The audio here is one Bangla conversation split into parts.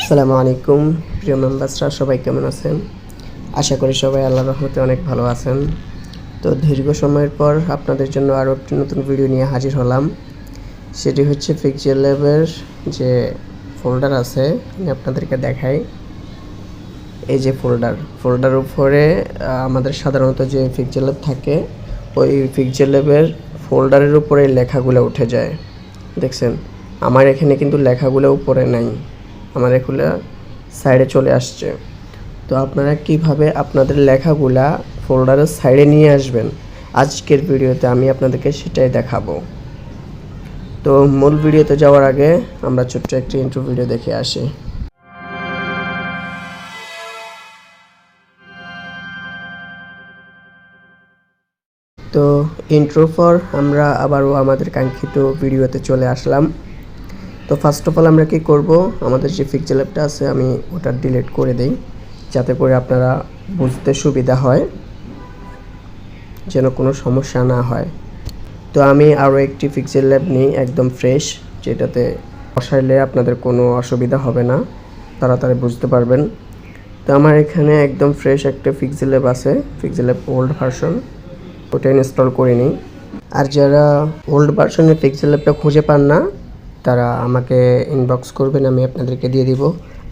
আসসালামু আলাইকুম প্রিয় মেম্বারসরা, সবাই কেমন আছেন? আশা করি সবাই আল্লাহর রহমতে অনেক ভালো আছেন। তো দীর্ঘ সময়ের পর আপনাদের জন্য আরও একটি নতুন ভিডিও নিয়ে হাজির হলাম। সেটি হচ্ছে PixelLab'ের যে ফোল্ডার আছে, আমি আপনাদেরকে দেখাই। এই যে ফোল্ডার উপরে আমাদের সাধারণত যে PixelLab থাকে, ওই PixelLab'ের ফোল্ডারের উপরে লেখাগুলো উঠে যায়। দেখছেন, আমার এখানে কিন্তু লেখাগুলো উপরে নাই, আমার এগুলো সাইডে চলে আসছে। তো আপনারা কিভাবে আপনাদের লেখাগুলা ফোল্ডারের সাইডে নিয়ে আসবেন, আজকের ভিডিওতে আমি আপনাদেরকে সেটাই দেখাবো। তো মূল ভিডিওতে যাওয়ার আগে আমরা ছোট্ট একটি ইন্ট্রো ভিডিও দেখে আসি। তো ইন্ট্রোর পর আমরা আবারও আমাদের কাঙ্ক্ষিত ভিডিওতে চলে আসলাম। তো ফার্স্ট অফ অল আমরা কি করব, আমাদের যে PixelLabটা আছে আমি ওটা ডিলিট করে দেই, যাতে করে আপনারা বুঝতে সুবিধা হয়, যেন কোনো সমস্যা না হয়। তো আমি আরও একটি PixelLab নিই, একদম ফ্রেশ, যেটাতে বসাইলে আপনাদের কোনো অসুবিধা হবে না, তাড়াতাড়ি বুঝতে পারবেন। তো আমার এখানে একদম ফ্রেশ একটা PixelLab আছে, PixelLab ওল্ড ভার্সন, ওটা ইনস্টল করে নিই। আর যারা ওল্ড ভার্সনের PixelLabটা খুঁজে পান না, তারা আমাকে ইনবক্স করবেন, আমি আপনাদেরকে দিয়ে দিব।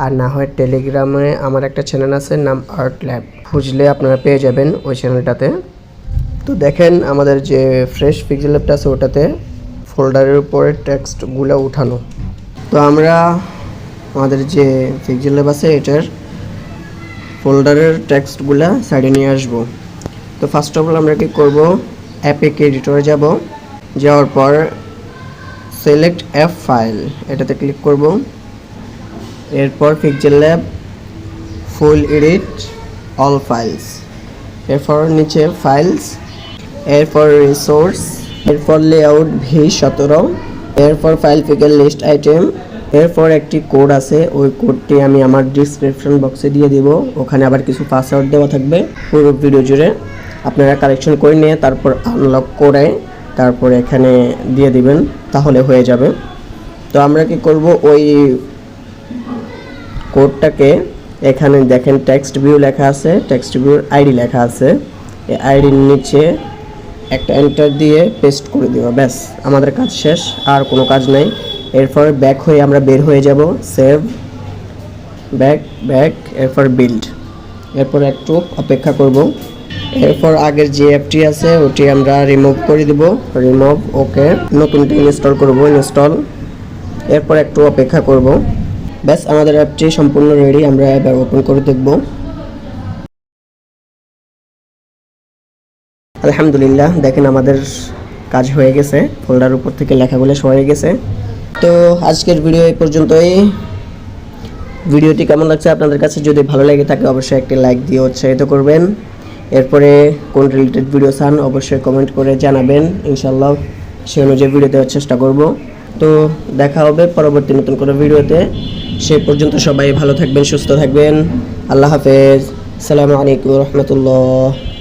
আর না হয় টেলিগ্রামে আমার একটা চ্যানেল আছে, নাম 𝐼𝐸 খুঁজলে আপনারা পেয়ে যাবেন ওই চ্যানেলটাতে। তো দেখেন আমাদের যে ফ্রেশ PixelLabটা আছে ওটাতে ফোল্ডারের উপরে টেক্সটগুলো উঠানো। তো আমরা আমাদের যে PixelLab আছে এটার ফোল্ডারের টেক্সটগুলো সাইডে নিয়ে আসব। তো ফার্স্ট অফ অল আমরা কি করব, অ্যাপিক এডিটরে যাওয়ার পর সিলেক্ট এফ ফাইল, এটাতে ক্লিক করব। এরপর PixelLab ফুল এডিট অল ফাইলস, এরপর নিচে ফাইলস, এরপর রিসোর্স, এরপর লেআউট V17, এরপর ফাইল পিকের লিস্ট আইটেম। এরপর একটি কোড আছে, ওই কোডটি আমি আমার ডিসক্রিপশন বক্সে দিয়ে দিব, ওখানে আবার কিছু পাসওয়ার্ড দেওয়া থাকবে। পুরো ভিডিও জুড়ে আপনারা কালেকশন করে নিয়ে তারপর আনলক করে তারপর এখানে দিয়ে দিবেন, তাহলে হয়ে যাবে। তো আমরা কি করব, ওই কোডটাকে এখানে দেখেন টেক্সট ভিউ লেখা আছে, টেক্সট ভিউর আইডি লেখা আছে, এই আইডির নিচে একটা এন্টার দিয়ে পেস্ট করে দিব, ব্যাস আমাদের কাজ শেষ, আর কোনো কাজ নাই। এরপর ব্যাক হয়ে আমরা বের হয়ে যাব, সেভ, ব্যাক, এরপর বিল্ড, এরপর একটু অপেক্ষা করব। এরপর আগের যে অ্যাপটি আছে ওটি আমরা রিমুভ করে দিব, রিমুভ, ওকে, নতুনটি ইনস্টল করব, ইনস্টল, এরপর একটু অপেক্ষা করব, ব্যাস আমাদের অ্যাপটি সম্পূর্ণ রেডি। আমরা এবার ওপেন করে দেখব। আলহামদুলিল্লাহ, দেখেন আমাদের কাজ হয়ে গেছে, ফোল্ডার উপর থেকে লেখাগুলো সরে গেছে। তো আজকের ভিডিও এই পর্যন্তই। ভিডিওটি কেমন লাগছে আপনাদের কাছে? যদি ভালো লেগে থাকে অবশ্যই একটি লাইক দিয়ে উৎসাহিত করবেন। এরপরে কোন রিলেটেড ভিডিও চান অবশ্যই কমেন্ট করে জানাবেন, ইনশাআল্লাহ সে অনুযায়ী ভিডিও দেওয়ার চেষ্টা করব। তো দেখা হবে পরবর্তী নতুন কোনো ভিডিওতে। সে পর্যন্ত সবাই ভালো থাকবেন, সুস্থ থাকবেন। আল্লাহ হাফেজ, আসসালামু আলাইকুম রহমতুল্লাহ।